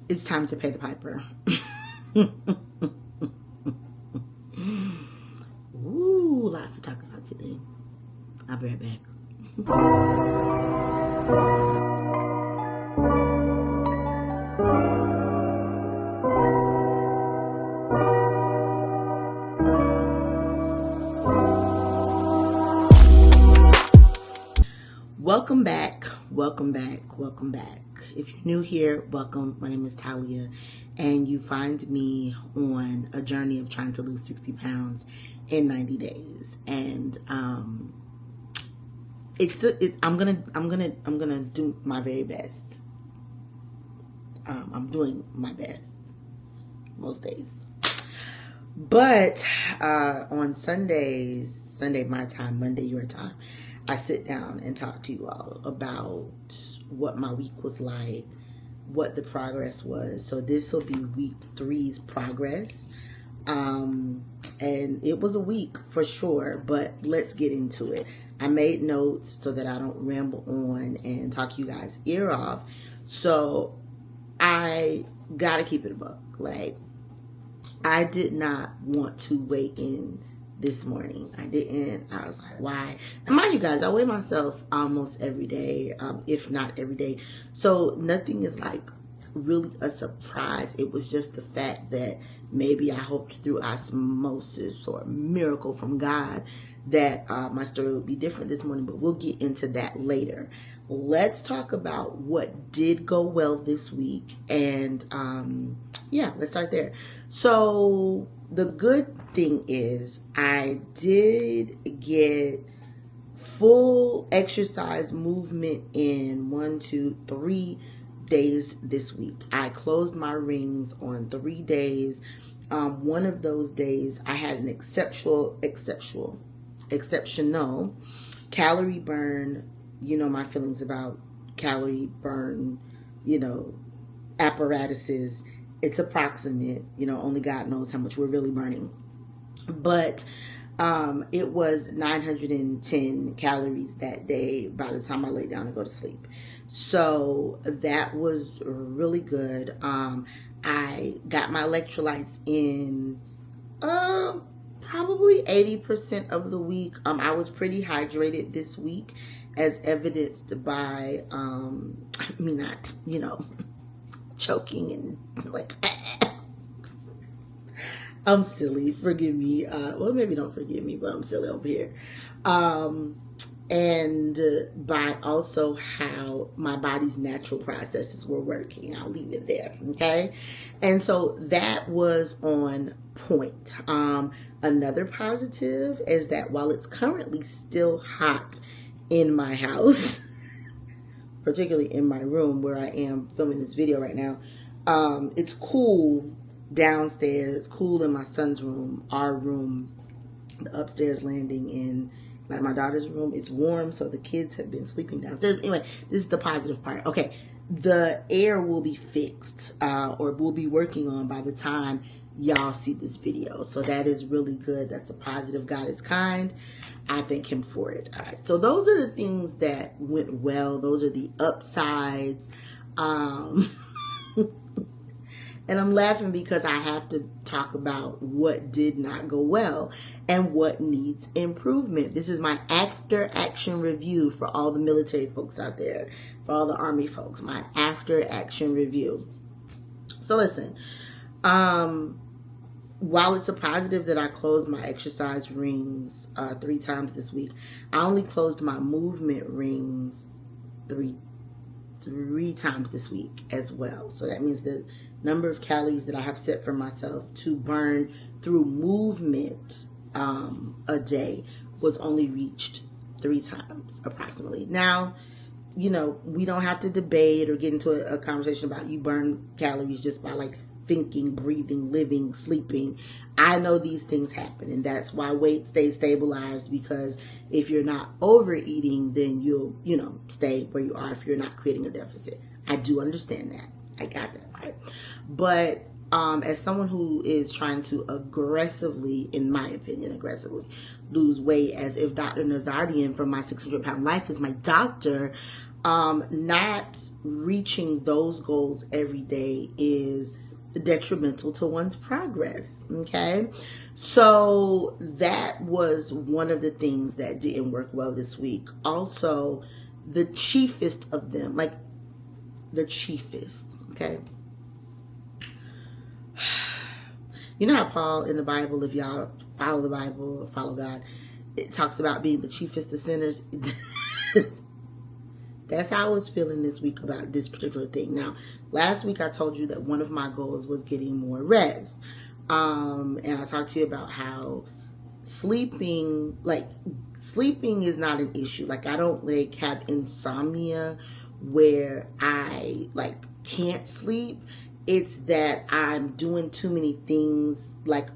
It's time to pay the piper. Ooh, lots to talk about today. I'll be right back. Welcome back, welcome back, welcome back. If you're new here, welcome. My name is Talia, and you find me on a journey of trying to lose 60 pounds in 90 days. And I'm gonna do my very best. I'm doing my best most days. But on Sundays, Sunday my time, Monday your time, I sit down and talk to you all about what my week was like, what the progress was. So this will be week 3's progress. And it was a week for sure, but let's get into it. I made notes so that I don't ramble on and talk you guys' ear off. So I gotta keep it a buck. Like, I did not want to weigh in this morning. I didn't. I was like, why? And mind you guys, I weigh myself almost every day, if not every day. So nothing is like really a surprise. It was just the fact that maybe I hoped through osmosis or a miracle from God that my story would be different this morning, but we'll get into that later. Let's talk about what did go well this week. And yeah, let's start there. So the good thing is I did get full exercise movement in 1, 2, 3 days this week. I closed my rings on 3 days. One of those days I had an exceptional calorie burn. You know my feelings about calorie burn, apparatuses. It's approximate, only God knows how much we're really burning. But it was 910 calories that day by the time I lay down and go to sleep. So that was really good. I got my electrolytes in probably 80% of the week. I was pretty hydrated this week, as evidenced by me not, choking and like I'm silly, forgive me. Well, maybe don't forgive me, but I'm silly over here. And by also how my body's natural processes were working. I'll leave it there, okay? And so that was on point. Another positive is that while it's currently still hot in my house, particularly in my room where I am filming this video right now, it's cool downstairs. It's cool in my son's room, our room, the upstairs landing in like my daughter's room is warm, so the kids have been sleeping downstairs. Anyway, this is the positive part. Okay, the air will be fixed or will be working on by the time y'all see this video. So that is really good. That's a positive. God is kind. I thank him for it. All right. So those are the things that went well. Those are the upsides. And I'm laughing because I have to talk about what did not go well and what needs improvement. This is my after action review for all the military folks out there, for all the Army folks, my after action review. So listen, while it's a positive that I closed my exercise rings 3 times this week, I only closed my movement rings three times this week as well. So that means the number of calories that I have set for myself to burn through movement a day was only reached 3 times approximately. Now, we don't have to debate or get into a conversation about you burn calories just by like thinking, breathing, living, sleeping. I know these things happen, and that's why weight stays stabilized, because if you're not overeating, then you'll, stay where you are if you're not creating a deficit. I do understand that. I got that right. But as someone who is trying to aggressively, in my opinion, lose weight, as if Dr. Nazardian from My 600 Pound Life is my doctor, not reaching those goals every day is detrimental to one's progress. Okay. So that was one of the things that didn't work well this week. Also, the chiefest of them, like the chiefest. Okay. You know how Paul in the Bible, if y'all follow the Bible or follow God, it talks about being the chiefest of sinners. That's how I was feeling this week about this particular thing. Now, last week I told you that one of my goals was getting more rest. And I talked to you about how sleeping is not an issue. Like, I don't like have insomnia where I like can't sleep. It's that I'm doing too many things like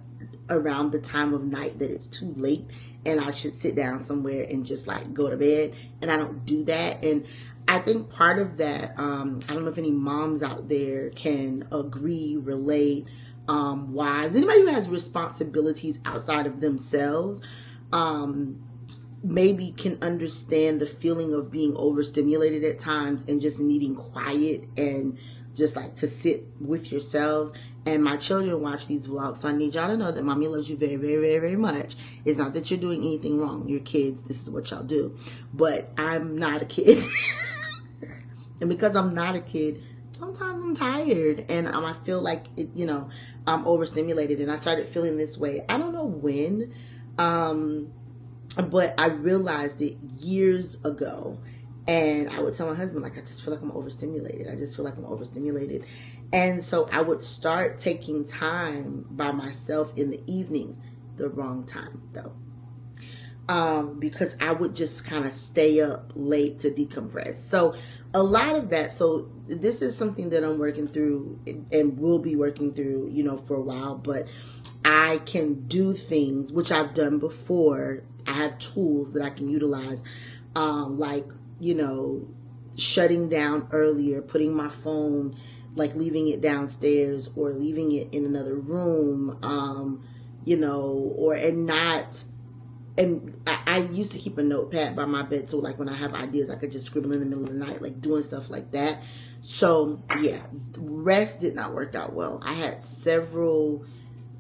around the time of night that it's too late and I should sit down somewhere and just like go to bed, and I don't do that. And I think part of that, I don't know if any moms out there can agree, relate, wives, anybody who has responsibilities outside of themselves, maybe can understand the feeling of being overstimulated at times and just needing quiet and just like to sit with yourselves. And my children watch these vlogs, so I need y'all to know that mommy loves you very, very, very, very much. It's not that you're doing anything wrong. You're kids. This is what y'all do. But I'm not a kid. And because I'm not a kid, sometimes I'm tired and I feel like, I'm overstimulated. And I started feeling this way. I don't know when, but I realized it years ago. And I would tell my husband, like, I just feel like I'm overstimulated. I just feel like I'm overstimulated. And so I would start taking time by myself in the evenings, the wrong time though. Because I would just kind of stay up late to decompress. So a lot of that, so this is something that I'm working through and will be working through, for a while, but I can do things which I've done before. I have tools that I can utilize, like, shutting down earlier, putting my phone, like leaving it downstairs or leaving it in another room, and I used to keep a notepad by my bed, so like when I have ideas, I could just scribble in the middle of the night, like doing stuff like that. So yeah, rest did not work out well. I had several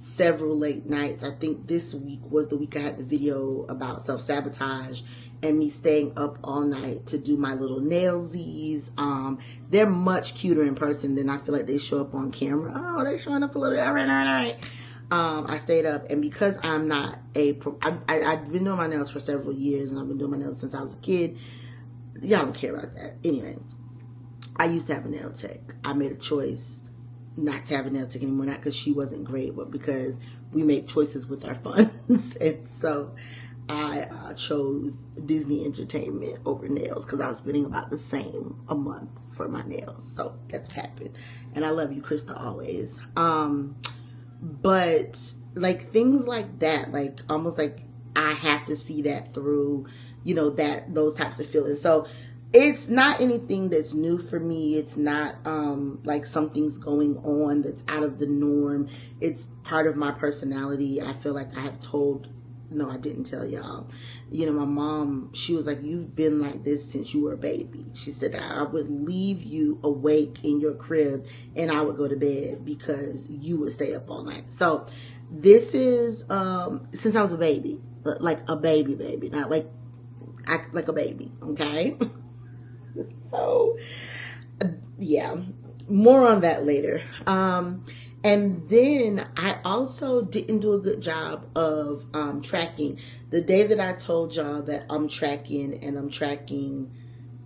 late nights. I think this week was the week I had the video about self-sabotage and me staying up all night to do my little nailsies. They're much cuter in person than I feel like they show up on camera. Oh, they're showing up a little, all right. I stayed up, and because I'm not I've been doing my nails for several years, and I've been doing my nails since I was a kid. Y'all don't care about that. Anyway, I used to have a nail tech. I made a choice not to have a nail tech anymore, not because she wasn't great, but because we make choices with our funds. And so I chose Disney Entertainment over nails because I was spending about the same a month for my nails. So that's what happened. And I love you, Krista, always. But like things like that, like almost like I have to see that through, those types of feelings. So it's not anything that's new for me. It's not like something's going on that's out of the norm. It's part of my personality. I feel like I have told, no, I didn't tell y'all. My mom, she was like, you've been like this since you were a baby. She said, I would leave you awake in your crib and I would go to bed because you would stay up all night. So this is since I was a baby, like a baby, not like act like a baby, okay? So yeah, more on that later. And then I also didn't do a good job of tracking. The day that I told y'all that I'm tracking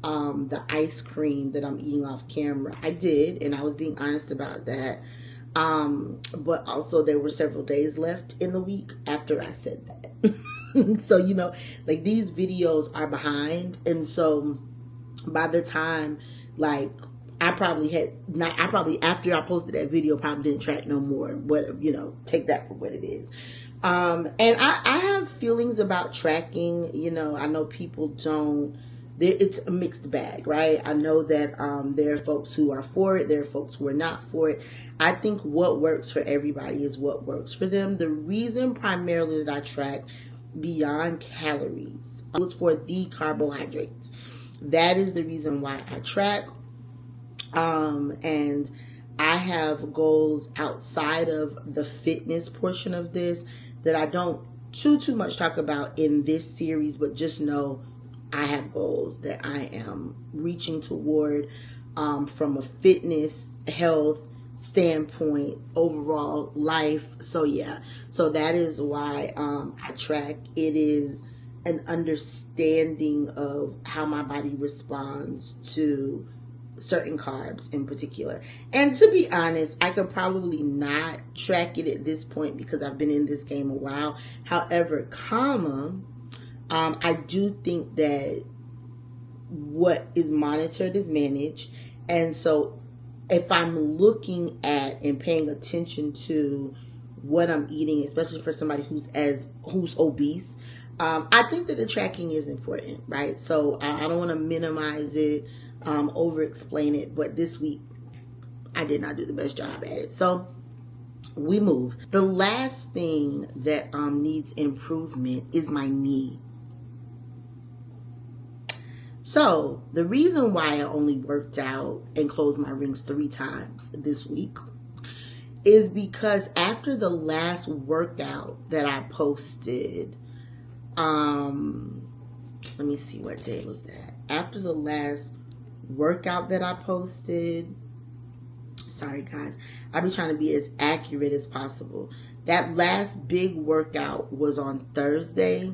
the ice cream that I'm eating off camera, I did, and I was being honest about that. But also there were several days left in the week after I said that. So, like these videos are behind, and so by the time after I posted that video, probably didn't track no more. But, take that for what it is. And I have feelings about tracking. I know people don't. It's a mixed bag, right? I know that there are folks who are for it. There are folks who are not for it. I think what works for everybody is what works for them. The reason primarily that I track beyond calories was for the carbohydrates. that is the reason why I track. And I have goals outside of the fitness portion of this that I don't too much talk about in this series, but just know I have goals that I am reaching toward, from a fitness, health standpoint, overall life. So yeah, so that is why I track. It is an understanding of how my body responds to certain carbs in particular. And to be honest, I could probably not track it at this point because I've been in this game a while. However, I do think that what is monitored is managed. And so if I'm looking at and paying attention to what I'm eating, especially for somebody who's obese, I think that the tracking is important, right? So I don't want to minimize it, over explain it, but this week I did not do the best job at it. So we move. The last thing that needs improvement is my knee. So the reason why I only worked out and closed my rings 3 times this week is because after the last workout that I posted, let me see, what day was that? After the last workout that I posted, sorry guys, I'll be trying to be as accurate as possible. That last big workout was on Thursday.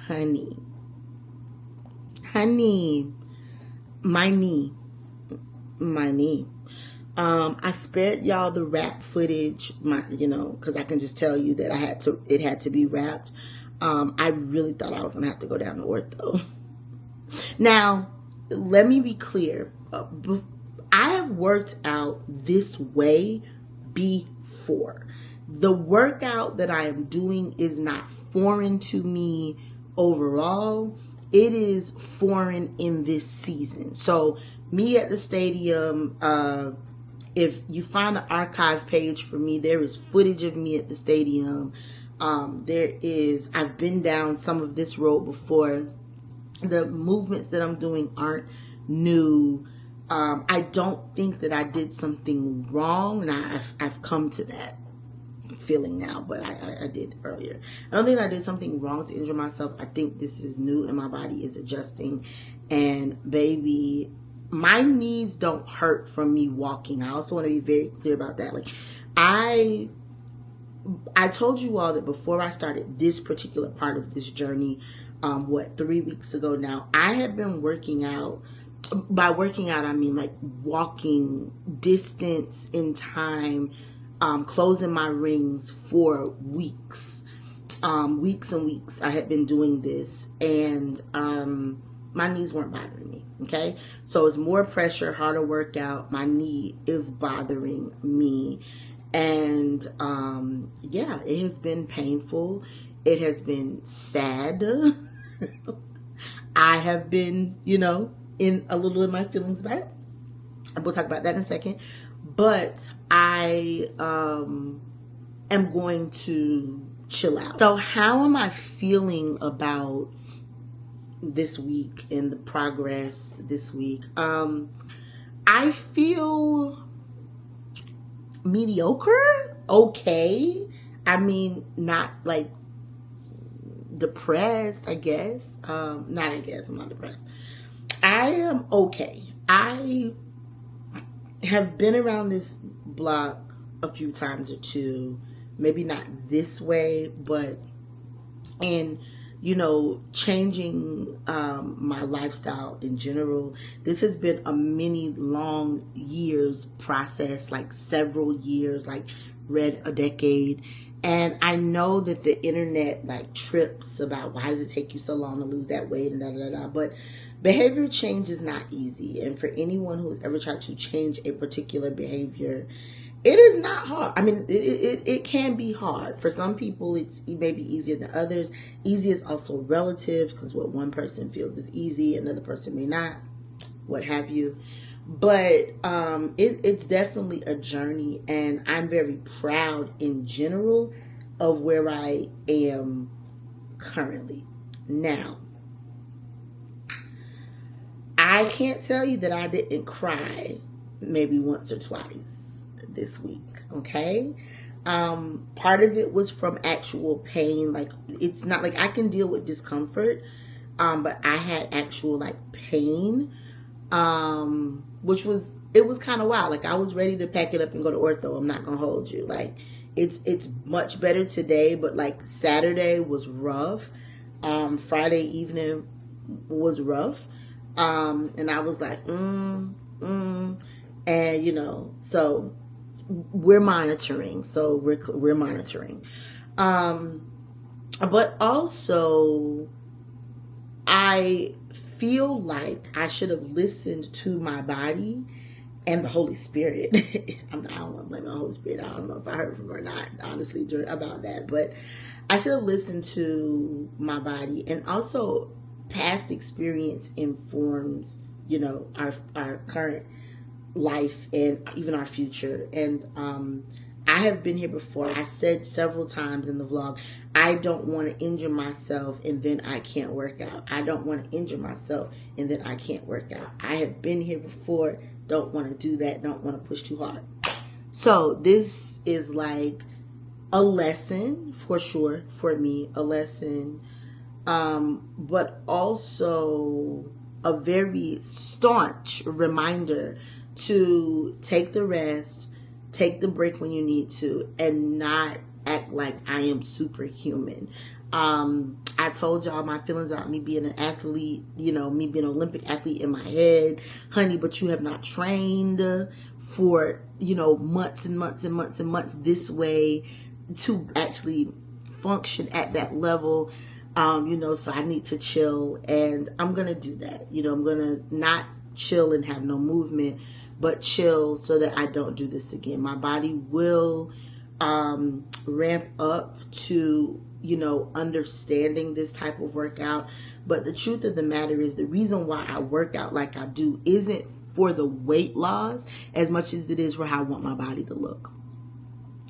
honey, my knee. I spared y'all the wrap footage, because I can just tell you that it had to be wrapped. I really thought I was gonna have to go down to ortho. Now, let me be clear. I have worked out this way before. The workout that I am doing is not foreign to me overall. It is foreign in this season. So me at the stadium, if you find the archive page for me, there is footage of me at the stadium. I've been down some of this road before. The movements that I'm doing aren't new. I don't think that I did something wrong, and I've come to that feeling now, but I did earlier. I don't think I did something wrong to injure myself. I think this is new and my body is adjusting. And baby, my knees don't hurt from me walking. I also want to be very clear about that. Like, I told you all that before I started this particular part of this journey, 3 weeks ago now, I had been working out. By working out, I mean like walking distance in time, closing my rings for weeks and weeks. I had been doing this, and my knees weren't bothering me. Okay, so it's more pressure, harder workout. My knee is bothering me, and yeah, it has been painful. It has been sad. I have been, in a little of my feelings about it. We'll talk about that in a second. But I am going to chill out. So how am I feeling about this week and the progress this week? I feel mediocre. Okay. I mean, not like depressed, I guess. I'm not depressed. I am okay. I have been around this block a few times or two, maybe not this way, but in, changing my lifestyle in general. This has been a many long years process, like several years, like read a decade. And I know that the internet like trips about why does it take you so long to lose that weight and but behavior change is not easy. And for anyone who's ever tried to change a particular behavior, it is not hard. I mean, it can be hard. For some people, it may be easier than others. Easy is also relative, because what one person feels is easy, another person may not, what have you. But it's definitely a journey, and I'm very proud in general of where I am currently. Now, I can't tell you that I didn't cry maybe once or twice this week, okay? Part of it was from actual pain. Like, it's not like I can deal with discomfort, but I had actual like pain, which was, it was kind of wild. Like, I was ready to pack it up and go to ortho. I'm not gonna hold you. Like, it's much better today, but like Saturday was rough. Friday evening was rough. And I was like, and you know, so we're monitoring. So we're monitoring. But also I feel like I should have listened to my body and the Holy Spirit. I don't want to blame the Holy Spirit. I don't know if I heard from her or not, honestly, about that. But I should have listened to my body. And also, past experience informs, you know, our current life and even our future. And I have been here before. I said several times in the vlog, I don't want to injure myself and then I can't work out. I don't want to injure myself and then I can't work out. I have been here before. Don't want to do that. Don't want to push too hard. So this is like a lesson for sure for me, a lesson, but also a very staunch reminder to take the rest, take the break when you need to, and not act like I am superhuman. I told y'all my feelings about me being an athlete, you know, me being an Olympic athlete in my head, honey, but you have not trained for, you know, months and months and months and months this way to actually function at that level. You know, so I need to chill, and I'm going to do that. You know, I'm going to not chill and have no movement, but chill so that I don't do this again. My body will ramp up to, you know, understanding this type of workout. But the truth of the matter is the reason why I work out like I do isn't for the weight loss as much as it is for how I want my body to look.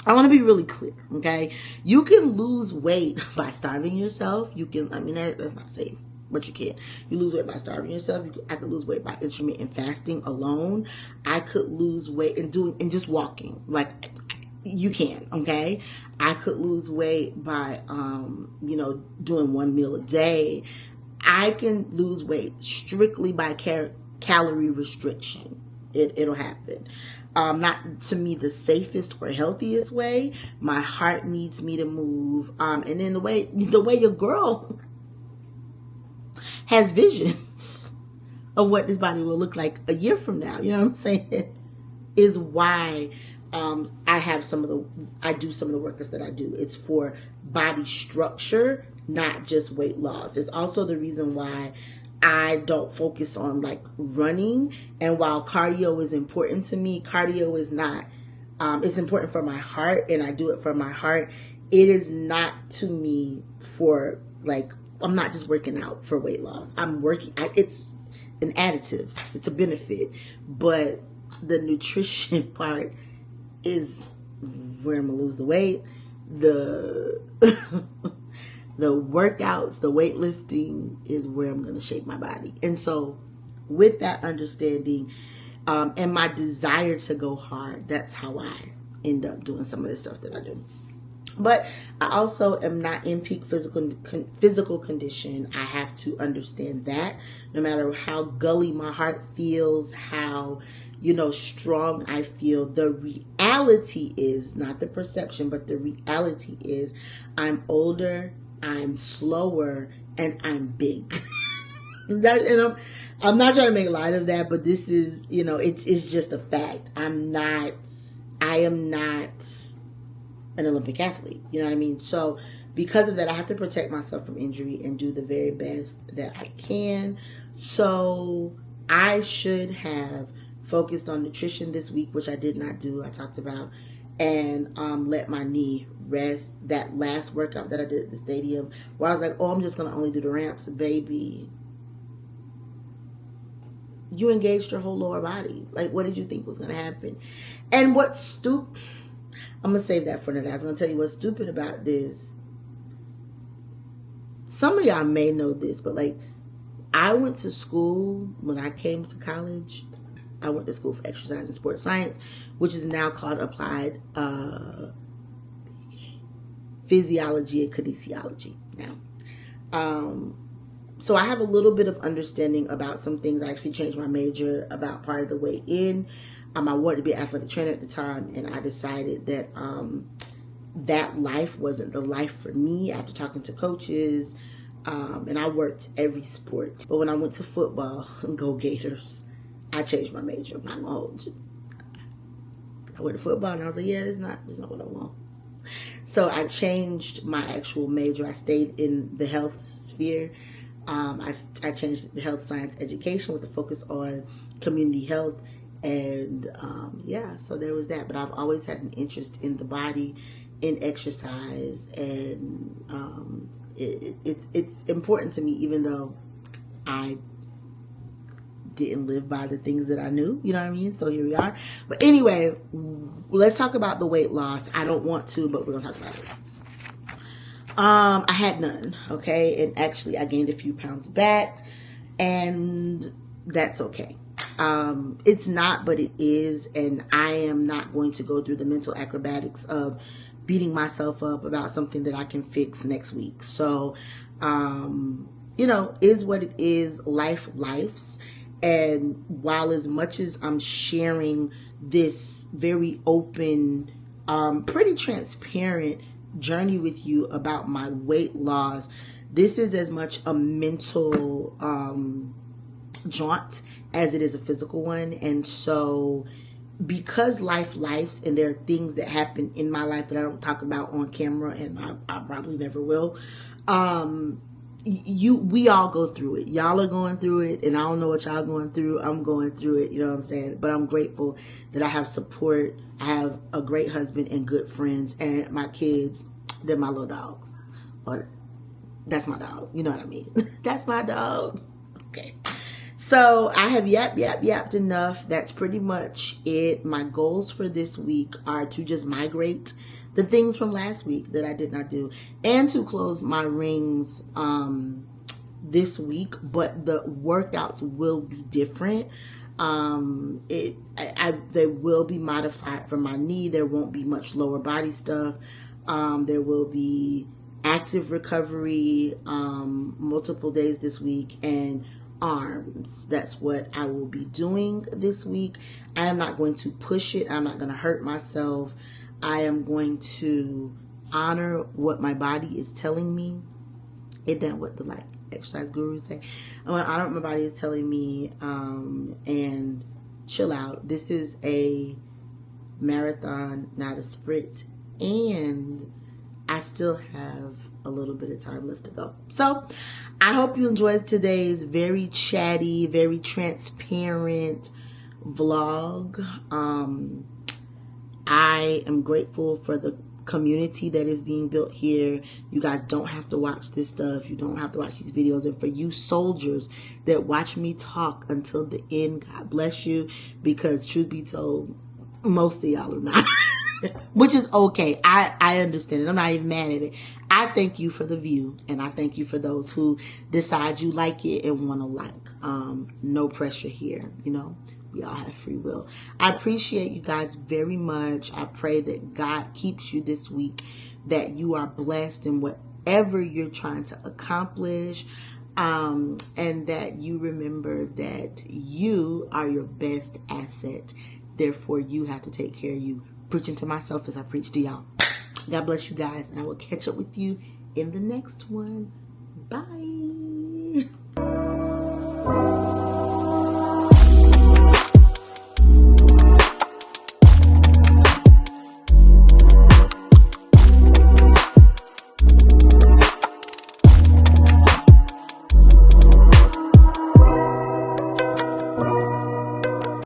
I want to be really clear, okay? You can lose weight by starving yourself. You can, I mean, that's not safe, but you can. You lose weight by starving yourself. I could lose weight by intermittent fasting alone. I could lose weight and just walking. Like, you can, okay? I could lose weight by, you know, doing one meal a day. I can lose weight strictly by calorie restriction. It'll happen. Not to me the safest or healthiest way. My heart needs me to move. And then the way your girl has visions of what this body will look like a year from now, you know what I'm saying, is why I do some of the workouts that I do. It's for body structure, not just weight loss. It's also the reason why I don't focus on like running. And while cardio is important to me, cardio is not, it's important for my heart, and I do it for my heart. It is not to me for like, I'm not just working out for weight loss. It's an additive. It's a benefit. But the nutrition part is where I'm going to lose the weight. The workouts, the weightlifting is where I'm going to shape my body. And so with that understanding and my desire to go hard, that's how I end up doing some of the stuff that I do. But I also am not in peak physical condition. I have to understand that no matter how gully my heart feels, how, you know, strong I feel, the reality is, not the perception, but the reality is I'm older, I'm slower, and I'm big. I'm not trying to make light of that, but this is, you know, it's just a fact. I am not an Olympic athlete. You know what I mean? So because of that, I have to protect myself from injury and do the very best that I can. So I should have focused on nutrition this week, which I did not do. I talked about, and let my knee rest. That last workout that I did at the stadium, where I was like, oh, I'm just going to only do the ramps. Baby, you engaged your whole lower body. Like, what did you think was going to happen? And what's stupid, I'm going to save that for another. I was going to tell you what's stupid about this. some of y'all may know this, but like, I went to school when I came to college. I went to school for exercise and sports science, which is now called applied physiology and kinesiology now. So I have a little bit of understanding about some things. I actually changed my major about part of the way in. I wanted to be an athletic trainer at the time, and I decided that that life wasn't the life for me after talking to coaches. And I worked every sport. But when I went to football, go Gators, I changed my major. I'm not gonna hold you. I went to football and I was like, yeah, that's not what I want. So I changed my actual major. I stayed in the health sphere. I changed the health science education with a focus on community health. And yeah, so there was that. But I've always had an interest in the body, in exercise, and it's important to me, even though I didn't live by the things that I knew, you know what I mean? So here we are. But anyway, let's talk about the weight loss. I don't want to, but we're gonna talk about it. I had none, okay? And actually I gained a few pounds back, and that's okay. It's not, but it is, and I am not going to go through the mental acrobatics of beating myself up about something that I can fix next week. So, you know, is what it is. Life's. And while as much as I'm sharing this very open, pretty transparent journey with you about my weight loss, this is as much a mental jaunt as it is a physical one. And so because life's and there are things that happen in my life that I don't talk about on camera, and I probably never will, we all go through it. Y'all are going through it, and I don't know what y'all going through. I'm going through it, you know what I'm saying? But I'm grateful that I have support. I have a great husband and good friends, and my kids, they're my little dogs. Or that's my dog, you know what I mean? That's my dog. Okay. So I have yapped enough. That's pretty much it. My goals for this week are to just migrate the things from last week that I did not do, and to close my rings this week. But the workouts will be different. They will be modified for my knee. There won't be much lower body stuff. There will be active recovery multiple days this week, and arms. That's what I will be doing this week. I am not going to push it. I'm not going to hurt myself. I am going to honor what my body is telling me. Isn't that what the exercise gurus say? I'm going to honor what my body is telling me, and chill out. This is a marathon, not a sprint. And I still have a little bit of time left to go. So I hope you enjoyed today's very chatty, very transparent vlog. I am grateful for the community that is being built here. You guys don't have to watch this stuff. You don't have to watch these videos. And for you soldiers that watch me talk until the end, God bless you. Because truth be told, most of y'all are not. Which is okay. I understand it. I'm not even mad at it. I thank you for the view, and I thank you for those who decide you like it and want to like. No pressure here, you know. We all have free will. I appreciate you guys very much. I pray that God keeps you this week, that you are blessed in whatever you're trying to accomplish, and that you remember that you are your best asset. Therefore, you have to take care of you. Preaching to myself as I preach to y'all. God bless you guys, and I will catch up with you in the next one. Bye.